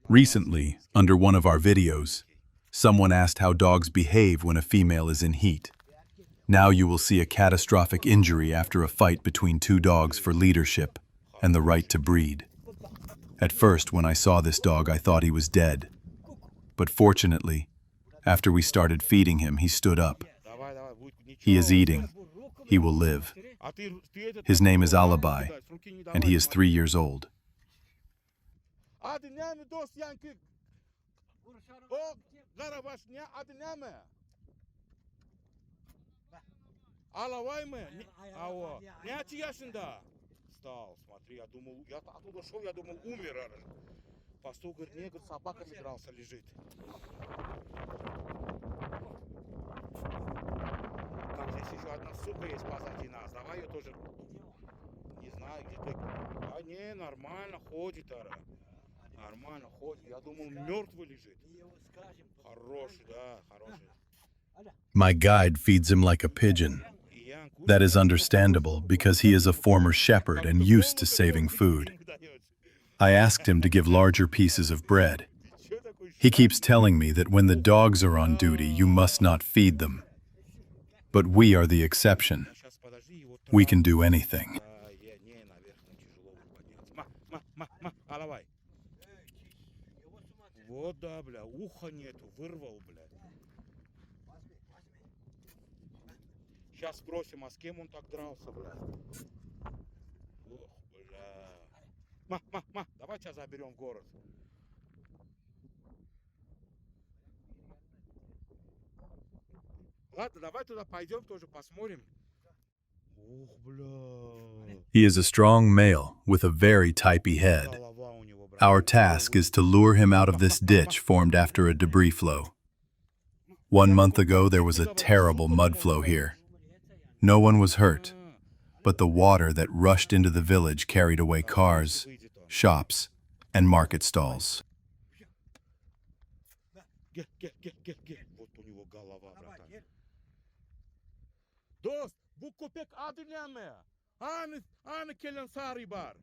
Recently, under one of our videos, someone asked how dogs behave when a female is in heat. Now you will see a catastrophic injury after a fight between two dogs for leadership and the right to breed. At first, when I saw this dog, I thought he was dead. But fortunately, after we started feeding him, he stood up. He is eating. He will live. His name is Alabai, and he is 3 years old. Alabai mı? Ава. Ne açı yaşında? Стал, смотри, я думал, я оттуда шел, я думал, умер. Пастух говорит, негр с собаками дрался, лежит. Там здесь еще одна сука есть позади нас, давай ее тоже, не знаю, где-то, а не, нормально ходит, нормально ходит, я думал, мертвый лежит. Хороший, да, хороший. My guide feeds him like a pigeon. That is understandable because he is a former shepherd and used to saving food. I asked him to give larger pieces of bread. He keeps telling me that when the dogs are on duty, you must not feed them. But we are the exception. We can do anything. Сейчас спросим, а с кем он так дрался, блядь? Ох, бля. Давай тебя заберем в город. Ладно, давай туда пойдем, тоже посмотрим. Ох, бля. He is a strong male with a very typey head. Our task is to lure him out of this ditch formed after a debris flow. 1 month ago, there was a terrible mud flow here. No one was hurt, but the water that rushed into the village carried away cars, shops, and market stalls. Dost, bu köpek adı ne mi? Hani kelen sarı var?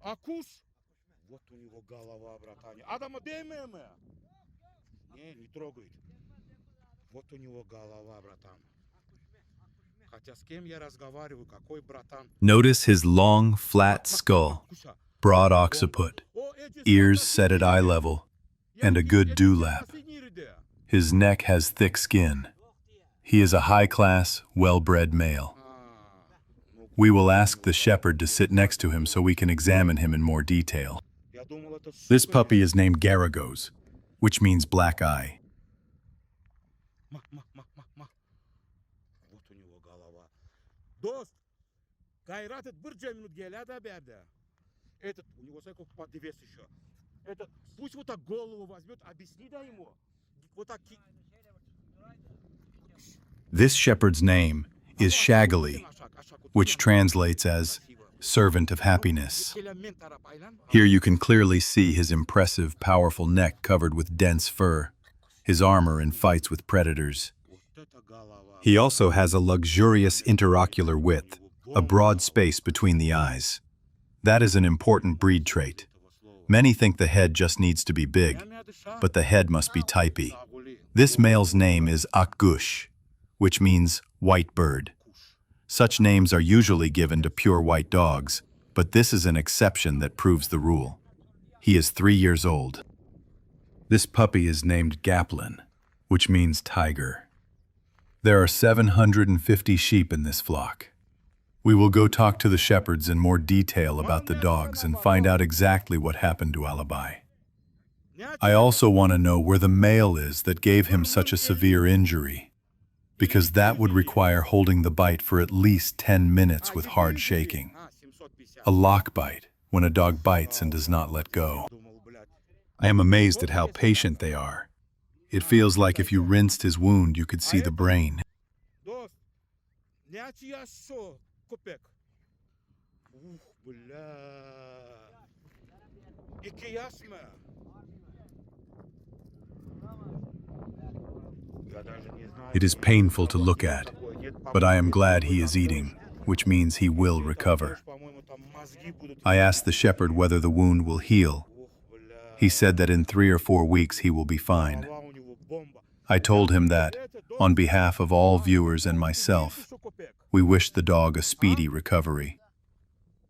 Акуш? Вот у него голова, братане. Адама değmiyor mi? Не трогает. Вот у него голова, братан. Хотя с кем я разговариваю, какой братан? Notice his long, flat skull, broad occiput, ears set at eye level, and a good dewlap. His neck has thick skin. He is a high-class, well-bred male. We will ask the shepherd to sit next to him so we can examine him in more detail. This puppy is named Garagos, which means black eye. Вот у него голова. Дост, Кайрат, это бырджа минут геля, да, беда. Этот, у него сколько подвес еще. Этот, пусть вот так голову возьмет, объясни, да, ему. Вот так. This shepherd's name is Shagali, which translates as servant of happiness. Here you can clearly see his impressive, powerful neck covered with dense fur, his armor in fights with predators. He also has a luxurious interocular width, a broad space between the eyes. That is an important breed trait. Many think the head just needs to be big, but the head must be typey. This male's name is Akgush, which means white bird. Such names are usually given to pure white dogs, but this is an exception that proves the rule. He is 3 years old. This puppy is named Gaplin, which means tiger. There are 750 sheep in this flock. We will go talk to the shepherds in more detail about the dogs and find out exactly what happened to Alabai. I also want to know where the male is that gave him such a severe injury, because that would require holding the bite for at least 10 minutes with hard shaking. A lock bite, when a dog bites and does not let go. I am amazed at how patient they are. It feels like if you rinsed his wound, you could see the brain. It is painful to look at, but I am glad he is eating, which means he will recover. I asked the shepherd whether the wound will heal. He said that in 3 or 4 weeks he will be fine. I told him that, on behalf of all viewers and myself, we wish the dog a speedy recovery.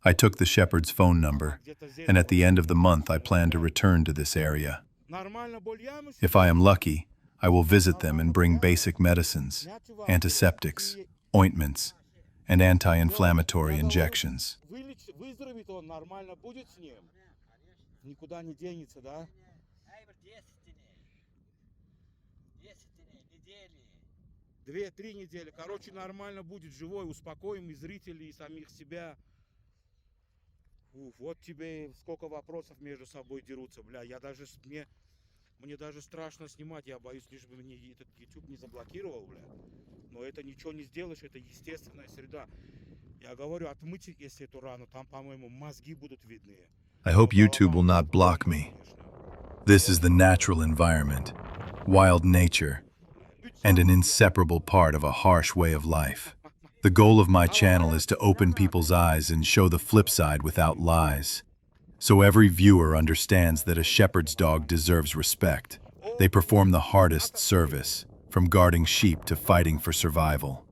I took the shepherd's phone number, and at the end of the month I plan to return to this area. If I am lucky, I will visit them and bring basic medicines, antiseptics, ointments, and anti-inflammatory injections. Выздоровеет он, нормально будет с ним? Никуда не денется, да? 2-3 недели. Короче, нормально будет, живой, успокоим и зрителей, и самих себя. Вот тебе сколько вопросов между собой дерутся, бля. Мне даже страшно снимать, я боюсь, лишь бы мне этот YouTube не заблокировал, бля. Но это ничего не сделаешь, это естественная среда. Я говорю, отмыть, если эту рану, там, по-моему, мозги будут видны. I hope YouTube will not block me. This is the natural environment, wild nature, and an inseparable part of a harsh way of life. The goal of my channel is to open people's eyes and show the flip side without lies. So every viewer understands that a shepherd's dog deserves respect. They perform the hardest service, from guarding sheep to fighting for survival.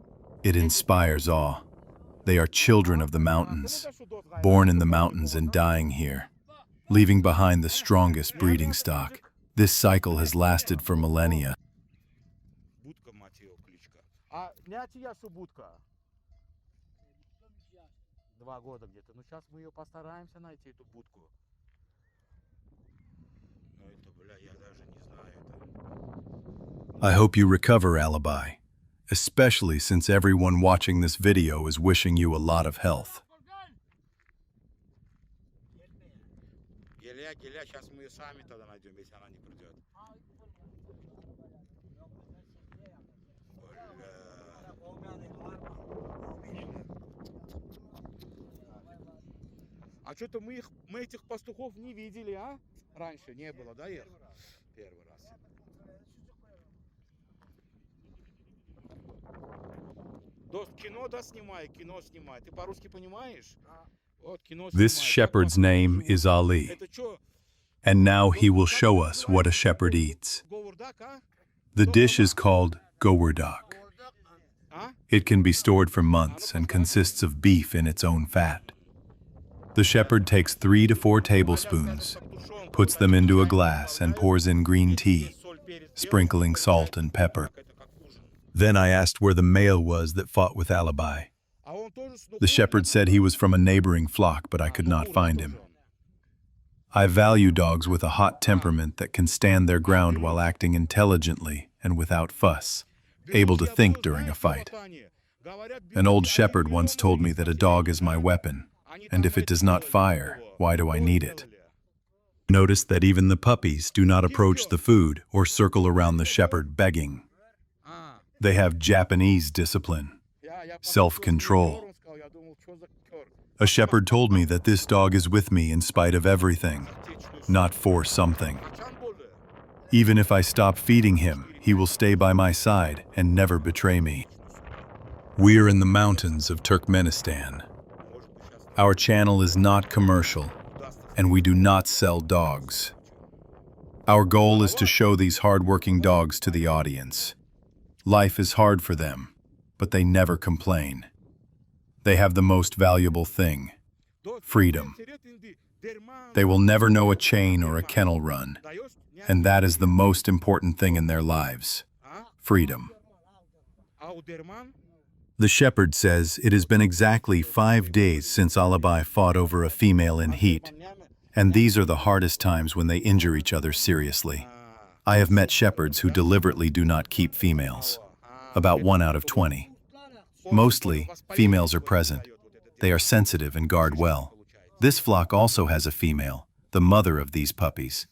It inspires awe. They are children of the mountains, born in the mountains and dying here, leaving behind the strongest breeding stock. This cycle has lasted for millennia. 2 года где-то. Ну, сейчас мы ее постараемся найти, эту будку. Ну, это, бля, я даже не знаю. I hope you recover, Alabai, especially since everyone watching this video is wishing you a lot of health. Геля, сейчас мы ее сами тогда найдем, если она не придет. А что-то мы этих пастухов не видели, а? Раньше не было, да, их? Первый раз. Дост, кино, да, снимай, кино снимай. Ты по-русски понимаешь? Вот, кино снимай. This shepherd's name is Ali, Это что? and now he will show us what a shepherd eats. Говордак, а? The dish is called gowardak. А? It can be stored for months and consists of beef in its own fat. The shepherd takes 3 to 4 tablespoons, puts them into a glass, and pours in green tea, sprinkling salt and pepper. Then I asked where the male was that fought with Alabai. The shepherd said he was from a neighboring flock, but I could not find him. I value dogs with a hot temperament that can stand their ground while acting intelligently and without fuss, able to think during a fight. An old shepherd once told me that a dog is my weapon, and if it does not fire, why do I need it? Notice that even the puppies do not approach the food or circle around the shepherd begging. They have Japanese discipline, self-control. A shepherd told me that this dog is with me in spite of everything, not for something. Even if I stop feeding him, he will stay by my side and never betray me. We are in the mountains of Turkmenistan. Our channel is not commercial, and we do not sell dogs. Our goal is to show these hard-working dogs to the audience. Life is hard for them, but they never complain. They have the most valuable thing, freedom. They will never know a chain or a kennel run, and that is the most important thing in their lives, freedom. The shepherd says it has been exactly 5 days since Alabai fought over a female in heat, and these are the hardest times when they injure each other seriously. I have met shepherds who deliberately do not keep females, about 1 out of 20. Mostly, females are present. They are sensitive and guard well. This flock also has a female, the mother of these puppies.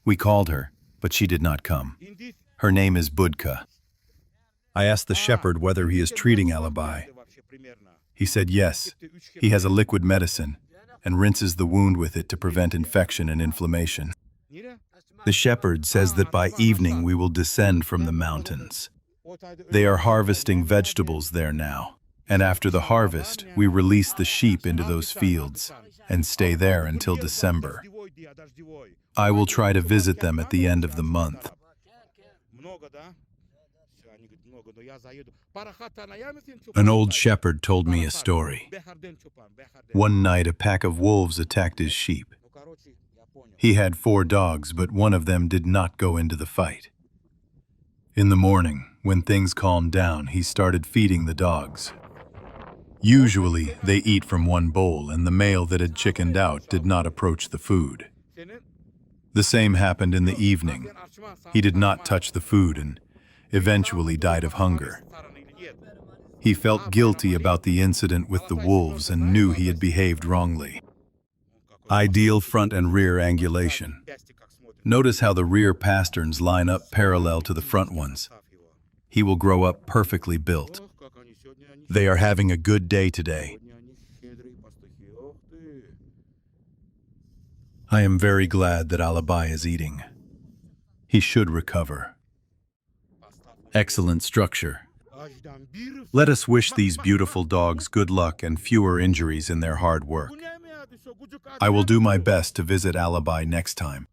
We called her, but she did not come. Her name is Budka. I asked the shepherd whether he is treating Alabai. He said yes, he has a liquid medicine and rinses the wound with it to prevent infection and inflammation. The shepherd says that by evening we will descend from the mountains. They are harvesting vegetables there now. And after the harvest, we release the sheep into those fields and stay there until December. I will try to visit them at the end of the month. An old shepherd told me a story. One night, a pack of wolves attacked his sheep. He had 4 dogs, but one of them did not go into the fight. In the morning, when things calmed down, he started feeding the dogs. Usually, they eat from one bowl, and the male that had chickened out did not approach the food. The same happened in the evening. He did not touch the food and eventually died of hunger. He felt guilty about the incident with the wolves and knew he had behaved wrongly. Ideal front and rear angulation. Notice how the rear pasterns line up parallel to the front ones. He will grow up perfectly built. They are having a good day today. I am very glad that Alabai is eating. He should recover. Excellent structure. Let us wish these beautiful dogs good luck and fewer injuries in their hard work. I will do my best to visit Alabai next time.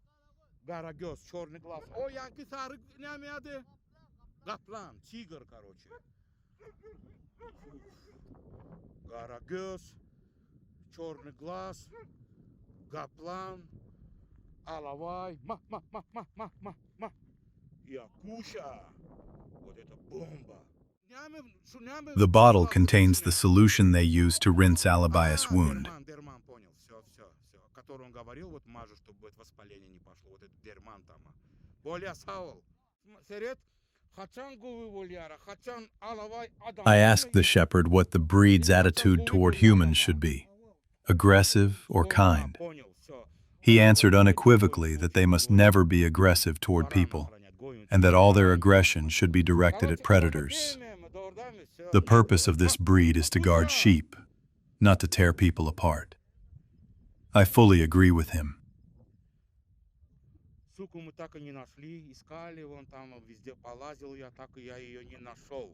Alabai, Yakusha. The bottle contains the solution they use to rinse Alabai's wound. I asked the shepherd what the breed's attitude toward humans should be, aggressive or kind. He answered unequivocally that they must never be aggressive toward people, and that all their aggression should be directed at predators. The purpose of this breed is to guard sheep, not to tear people apart. I fully agree with him. Суку мы так и не нашли, искали, вон там везде полазил я, так и я ее не нашел.